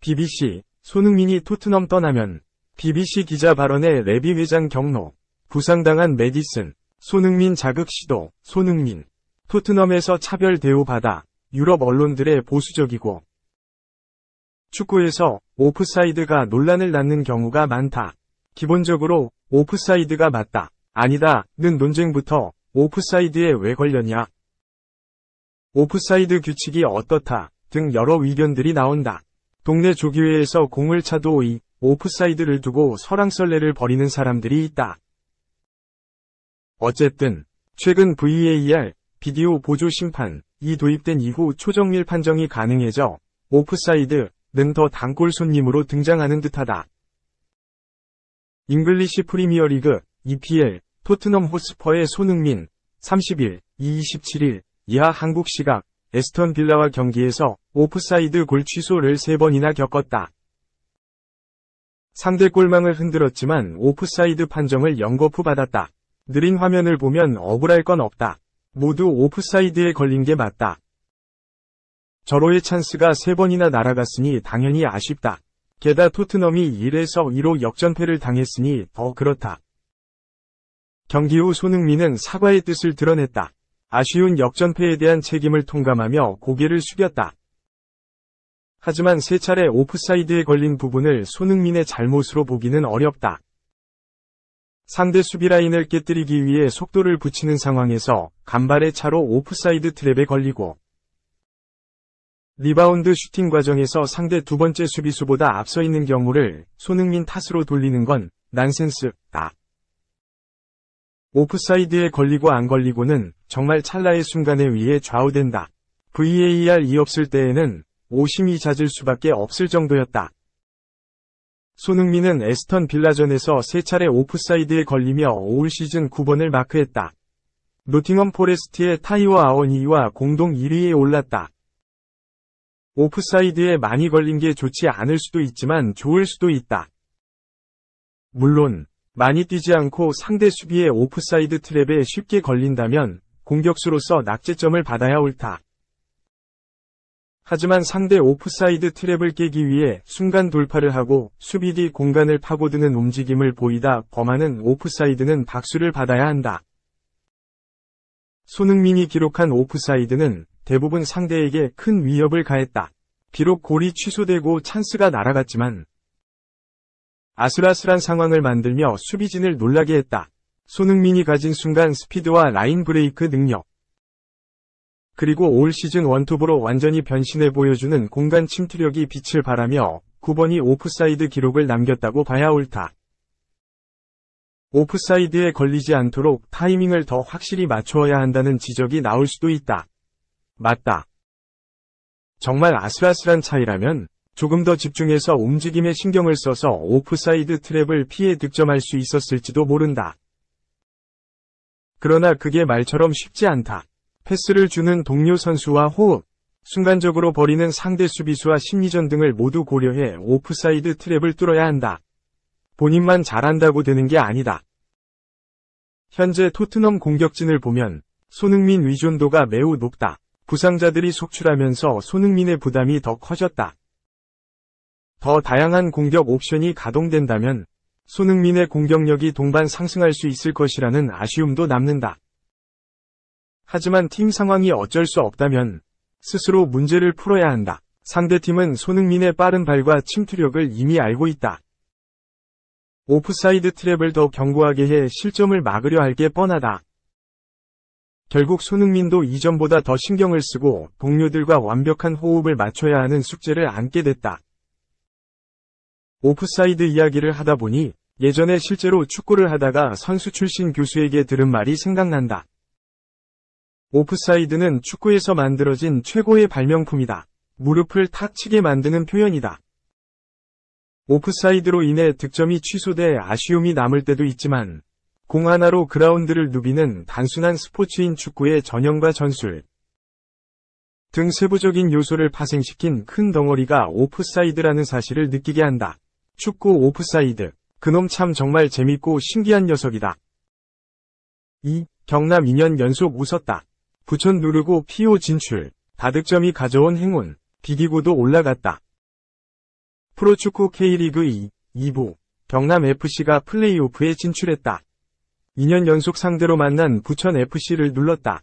BBC, 손흥민이 토트넘 떠나면 BBC 기자 발언에 레비 회장 경로, 부상당한 메디슨, 손흥민 자극 시도, 손흥민, 토트넘에서 차별 대우받아 유럽 언론들의 보수적이고 축구에서 오프사이드가 논란을 낳는 경우가 많다. 기본적으로 오프사이드가 맞다, 아니다,는 논쟁부터 오프사이드에 왜 걸렸냐, 오프사이드 규칙이 어떻다 등 여러 의견들이 나온다. 동네 조교회에서 공을 차도 이 오프사이드를 두고 설왕설래를 벌이는 사람들이 있다. 어쨌든 최근 VAR, 비디오 보조 심판이 도입된 이후 초정밀 판정이 가능해져 오프사이드는 더 단골 손님으로 등장하는 듯하다. 잉글리시 프리미어리그, EPL, 토트넘 호스퍼의 손흥민, 30일, 27일, 이하 한국 시각, 에스턴 빌라와 경기에서 오프사이드 골 취소를 3번이나 겪었다. 상대 골망을 흔들었지만 오프사이드 판정을 연거푸 받았다. 느린 화면을 보면 억울할 건 없다. 모두 오프사이드에 걸린 게 맞다. 절호의 찬스가 3번이나 날아갔으니 당연히 아쉽다. 게다 토트넘이 1에서 2로 역전패를 당했으니 더 그렇다. 경기 후 손흥민은 사과의 뜻을 드러냈다. 아쉬운 역전패에 대한 책임을 통감하며 고개를 숙였다. 하지만 3차례 오프사이드에 걸린 부분을 손흥민의 잘못으로 보기는 어렵다. 상대 수비라인을 깨뜨리기 위해 속도를 붙이는 상황에서 간발의 차로 오프사이드 트랩에 걸리고 리바운드 슈팅 과정에서 상대 두 번째 수비수보다 앞서 있는 경우를 손흥민 탓으로 돌리는 건 난센스다. 오프사이드에 걸리고 안 걸리고는 정말 찰나의 순간에 의해 좌우된다. VAR이 없을 때에는 오심이 잦을 수밖에 없을 정도였다. 손흥민은 에스턴 빌라전에서 3차례 오프사이드에 걸리며 올 시즌 9번을 마크했다. 노팅엄 포레스트의 타이워 아워니와 공동 1위에 올랐다. 오프사이드에 많이 걸린 게 좋지 않을 수도 있지만 좋을 수도 있다. 물론 많이 뛰지 않고 상대 수비의 오프사이드 트랩에 쉽게 걸린다면 공격수로서 낙제점을 받아야 옳다. 하지만 상대 오프사이드 트랩을 깨기 위해 순간 돌파를 하고 수비 뒤 공간을 파고드는 움직임을 보이다 범하는 오프사이드는 박수를 받아야 한다. 손흥민이 기록한 오프사이드는 대부분 상대에게 큰 위협을 가했다. 비록 골이 취소되고 찬스가 날아갔지만 아슬아슬한 상황을 만들며 수비진을 놀라게 했다. 손흥민이 가진 순간 스피드와 라인 브레이크 능력, 그리고 올 시즌 원톱으로 완전히 변신해 보여주는 공간 침투력이 빛을 발하며 9번이 오프사이드 기록을 남겼다고 봐야 옳다. 오프사이드에 걸리지 않도록 타이밍을 더 확실히 맞추어야 한다는 지적이 나올 수도 있다. 맞다. 정말 아슬아슬한 차이라면 조금 더 집중해서 움직임에 신경을 써서 오프사이드 트랩을 피해 득점할 수 있었을지도 모른다. 그러나 그게 말처럼 쉽지 않다. 패스를 주는 동료 선수와 호흡, 순간적으로 벌이는 상대 수비수와 심리전 등을 모두 고려해 오프사이드 트랩을 뚫어야 한다. 본인만 잘한다고 되는 게 아니다. 현재 토트넘 공격진을 보면 손흥민 의존도가 매우 높다. 부상자들이 속출하면서 손흥민의 부담이 더 커졌다. 더 다양한 공격 옵션이 가동된다면 손흥민의 공격력이 동반 상승할 수 있을 것이라는 아쉬움도 남는다. 하지만 팀 상황이 어쩔 수 없다면 스스로 문제를 풀어야 한다. 상대팀은 손흥민의 빠른 발과 침투력을 이미 알고 있다. 오프사이드 트랩을 더 견고하게 해 실점을 막으려 할 게 뻔하다. 결국 손흥민도 이전보다 더 신경을 쓰고 동료들과 완벽한 호흡을 맞춰야 하는 숙제를 안게 됐다. 오프사이드 이야기를 하다 보니 예전에 실제로 축구를 하다가 선수 출신 교수에게 들은 말이 생각난다. 오프사이드는 축구에서 만들어진 최고의 발명품이다. 무릎을 탁 치게 만드는 표현이다. 오프사이드로 인해 득점이 취소돼 아쉬움이 남을 때도 있지만 공 하나로 그라운드를 누비는 단순한 스포츠인 축구의 전형과 전술 등 세부적인 요소를 파생시킨 큰 덩어리가 오프사이드라는 사실을 느끼게 한다. 축구 오프사이드. 그놈 참 정말 재밌고 신기한 녀석이다. 경남 2년 연속 웃었다. 부천 누르고 PO 진출. 다득점이 가져온 행운. 비기고도 올라갔다. 프로축구 K리그 2부. 경남FC가 플레이오프에 진출했다. 2년 연속 상대로 만난 부천FC를 눌렀다.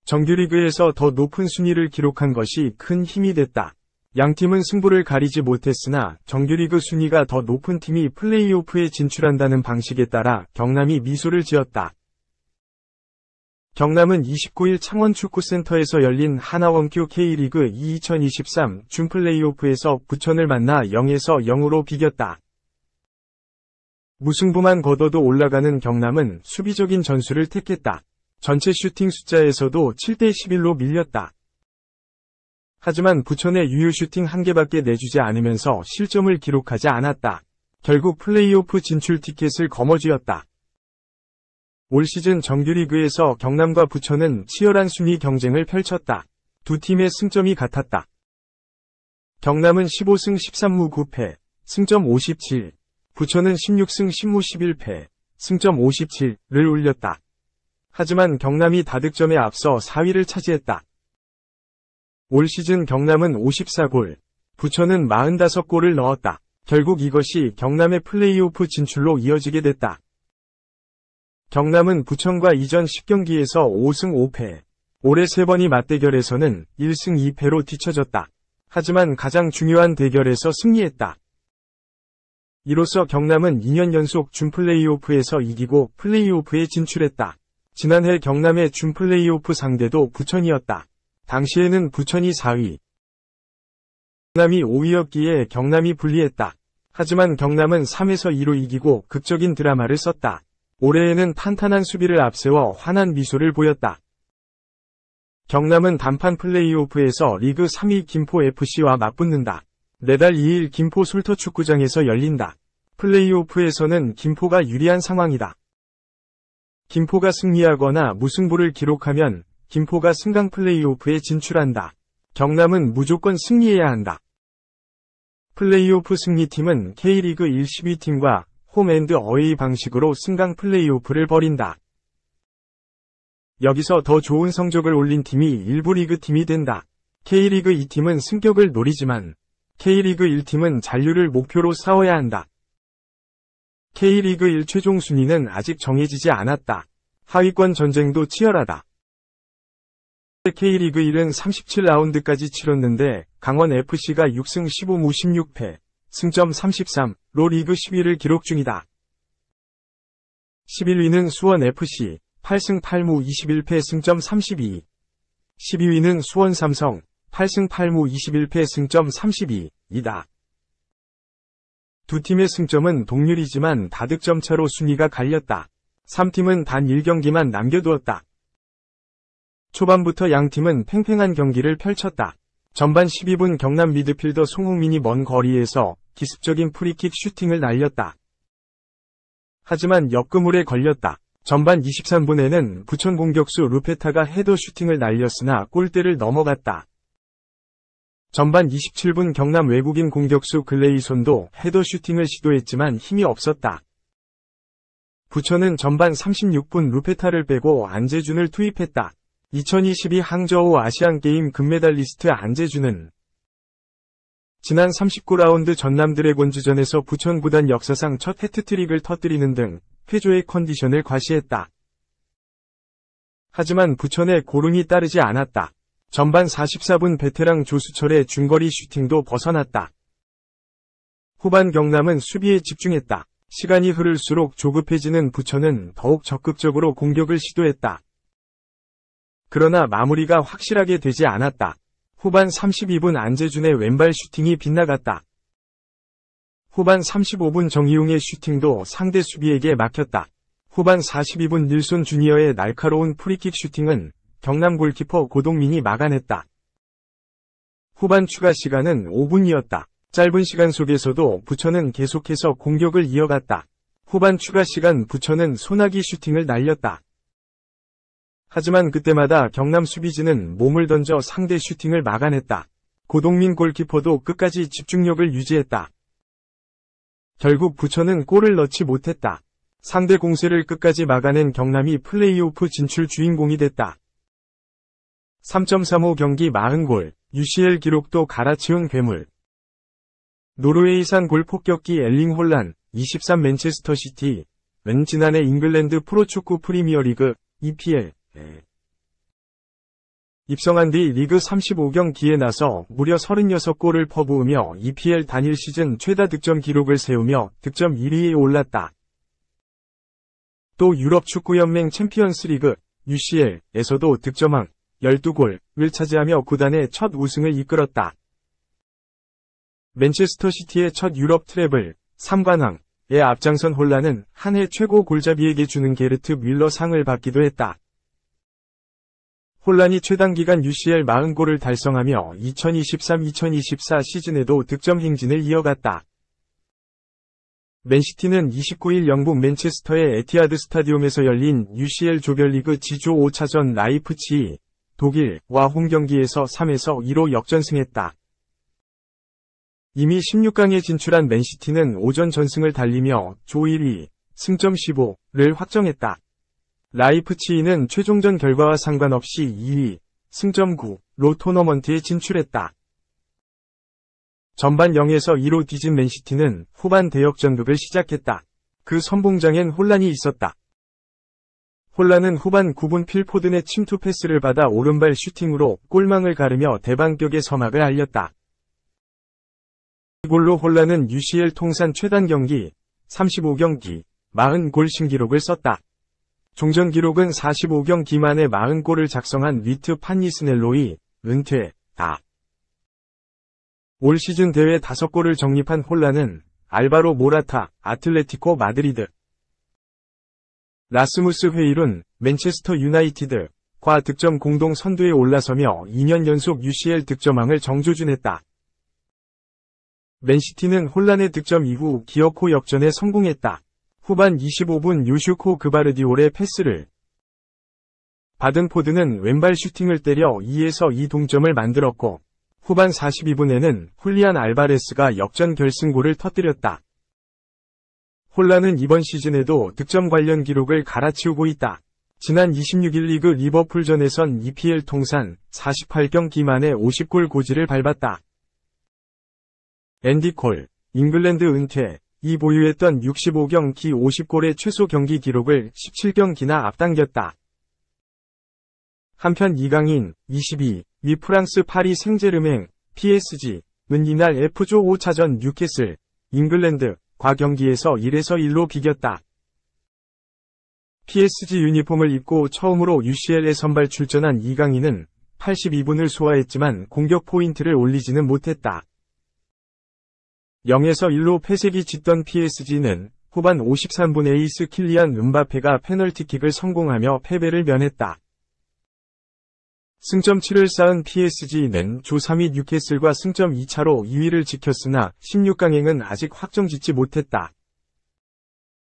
정규리그에서 더 높은 순위를 기록한 것이 큰 힘이 됐다. 양팀은 승부를 가리지 못했으나 정규리그 순위가 더 높은 팀이 플레이오프에 진출한다는 방식에 따라 경남이 미소를 지었다. 경남은 29일 창원축구센터에서 열린 하나원큐 K리그 2023 준플레이오프에서 부천을 만나 0에서 0으로 비겼다. 무승부만 거둬도 올라가는 경남은 수비적인 전술을 택했다. 전체 슈팅 숫자에서도 7대11로 밀렸다. 하지만 부천의 유효 슈팅 1개밖에 내주지 않으면서 실점을 기록하지 않았다. 결국 플레이오프 진출 티켓을 거머쥐었다. 올 시즌 정규리그에서 경남과 부천은 치열한 순위 경쟁을 펼쳤다. 두 팀의 승점이 같았다. 경남은 15승 13무 9패, 승점 57, 부천은 16승 10무 11패, 승점 57를 올렸다. 하지만 경남이 다득점에 앞서 4위를 차지했다. 올 시즌 경남은 54골, 부천은 45골을 넣었다. 결국 이것이 경남의 플레이오프 진출로 이어지게 됐다. 경남은 부천과 이전 10경기에서 5승 5패, 올해 3번의 맞대결에서는 1승 2패로 뒤처졌다. 하지만 가장 중요한 대결에서 승리했다. 이로써 경남은 2년 연속 준플레이오프에서 이기고 플레이오프에 진출했다. 지난해 경남의 준플레이오프 상대도 부천이었다. 당시에는 부천이 4위, 경남이 5위였기에 경남이 불리했다. 하지만 경남은 3에서 2로 이기고 극적인 드라마를 썼다. 올해에는 탄탄한 수비를 앞세워 환한 미소를 보였다. 경남은 단판 플레이오프에서 리그 3위 김포FC와 맞붙는다. 내달 2일 김포 솔터축구장에서 열린다. 플레이오프에서는 김포가 유리한 상황이다. 김포가 승리하거나 무승부를 기록하면 김포가 승강 플레이오프에 진출한다. 경남은 무조건 승리해야 한다. 플레이오프 승리팀은 K리그 1 12팀과 홈앤드 어웨이 방식으로 승강 플레이오프를 벌인다. 여기서 더 좋은 성적을 올린 팀이 일부 리그 팀이 된다. K리그 2팀은 승격을 노리지만 K리그 1팀은 잔류를 목표로 싸워야 한다. K리그 1 최종 순위는 아직 정해지지 않았다. 하위권 전쟁도 치열하다. K리그 1은 37라운드까지 치렀는데 강원FC가 6승 15무 16패, 승점 33로 리그 10위를 기록 중이다. 11위는 수원FC, 8승 8무 21패 승점 32. 12위는 수원삼성, 8승 8무 21패 승점 32이다. 두 팀의 승점은 동률이지만 다득점 차로 순위가 갈렸다. 3팀은 단 1경기만 남겨두었다. 초반부터 양팀은 팽팽한 경기를 펼쳤다. 전반 12분 경남 미드필더 송흥민이 먼 거리에서 기습적인 프리킥 슈팅을 날렸다. 하지만 역그물에 걸렸다. 전반 23분에는 부천 공격수 루페타가 헤더 슈팅을 날렸으나 골대를 넘어갔다. 전반 27분 경남 외국인 공격수 글레이손도 헤더 슈팅을 시도했지만 힘이 없었다. 부천은 전반 36분 루페타를 빼고 안재준을 투입했다. 2022 항저우 아시안게임 금메달리스트 안재준은 지난 39라운드 전남 드래곤즈전에서 부천 구단 역사상 첫 해트트릭을 터뜨리는 등 쾌조의 컨디션을 과시했다. 하지만 부천의 고른이 따르지 않았다. 전반 44분 베테랑 조수철의 중거리 슈팅도 벗어났다. 후반 경남은 수비에 집중했다. 시간이 흐를수록 조급해지는 부천은 더욱 적극적으로 공격을 시도했다. 그러나 마무리가 확실하게 되지 않았다. 후반 32분 안재준의 왼발 슈팅이 빗나갔다. 후반 35분 정희용의 슈팅도 상대 수비에게 막혔다. 후반 42분 닐손 주니어의 날카로운 프리킥 슈팅은 경남 골키퍼 고동민이 막아냈다. 후반 추가 시간은 5분이었다. 짧은 시간 속에서도 부천은 계속해서 공격을 이어갔다. 후반 추가 시간 부천은 소나기 슈팅을 날렸다. 하지만 그때마다 경남 수비진은 몸을 던져 상대 슈팅을 막아냈다. 고동민 골키퍼도 끝까지 집중력을 유지했다. 결국 부천은 골을 넣지 못했다. 상대 공세를 끝까지 막아낸 경남이 플레이오프 진출 주인공이 됐다. 3.35 경기 40골, UCL 기록도 갈아치운 괴물. 노르웨이산 골 폭격기 엘링 홀란, 23 맨체스터 시티는 지난해 잉글랜드 프로축구 프리미어리그, EPL에 입성한 뒤 리그 35경기에 나서 무려 36골을 퍼부으며 EPL 단일 시즌 최다 득점 기록을 세우며 득점 1위에 올랐다. 또 유럽 축구연맹 챔피언스리그, UCL에서도 득점왕 12골을 차지하며 구단의 첫 우승을 이끌었다. 맨체스터 시티의 첫 유럽 트래블, 3관왕에 앞장선 홀란은 한 해 최고 골잡이에게 주는 게르트 뮬러 상을 받기도 했다. 홀란이 최단기간 UCL 40골을 달성하며 2023-2024 시즌에도 득점 행진을 이어갔다. 맨시티는 29일 영국 맨체스터의 에티하드 스타디움에서 열린 UCL 조별리그 지조 5차전 라이프치히, 독일과 홈경기에서 3-2로 역전승했다. 이미 16강에 진출한 맨시티는 오전 전승을 달리며 조 1위, 승점 15를 확정했다. 라이프치히는 최종전 결과와 상관없이 2위, 승점 9로 토너먼트에 진출했다. 전반 0에서 2로 뒤진 맨시티는 후반 대역전극을 시작했다. 그 선봉장엔 홀란이 있었다. 홀란은 후반 9분 필포든의 침투 패스를 받아 오른발 슈팅으로 골망을 가르며 대반격의 서막을 알렸다. 이 골로 홀란은 UCL 통산 최단 경기, 35경기, 40골 신기록을 썼다. 종전 기록은 45경기 만에 40골을 작성한 리트 판니스넬로이, 은퇴다. 올 시즌 대회 5골을 정립한 홀란은 알바로 모라타, 아틀레티코 마드리드, 라스무스 회일룬, 맨체스터 유나이티드과 득점 공동 선두에 올라서며 2년 연속 UCL 득점왕을 정조준했다. 맨시티는 홀란의 득점 이후 기어코 역전에 성공했다. 후반 25분 요슈코 그바르디올의 패스를 받은 포드는 왼발 슈팅을 때려 2-2 동점을 만들었고, 후반 42분에는 훌리안 알바레스가 역전 결승골을 터뜨렸다. 홀란은 이번 시즌에도 득점 관련 기록을 갈아치우고 있다. 지난 26일 리그 리버풀전에선 EPL 통산 48경기 만에 50골 고지를 밟았다. 앤디 콜, 잉글랜드 은퇴, 이 보유했던 65경기 50골의 최소 경기 기록을 17경기나 앞당겼다. 한편 이강인, 22, 위 프랑스 파리 생제르맹, PSG는 이날 F조 5차전 뉴캐슬, 잉글랜드과 경기에서 1-1로 비겼다. PSG 유니폼을 입고 처음으로 UCL에 선발 출전한 이강인은 82분을 소화했지만 공격 포인트를 올리지는 못했다. 0-1로 패색이 짙던 PSG는 후반 53분 에이스 킬리안 음바페가 페널티킥을 성공하며 패배를 면했다. 승점 7을 쌓은 PSG는 조 3위 뉴캐슬과 승점 2차로 2위를 지켰으나 16강행은 아직 확정짓지 못했다.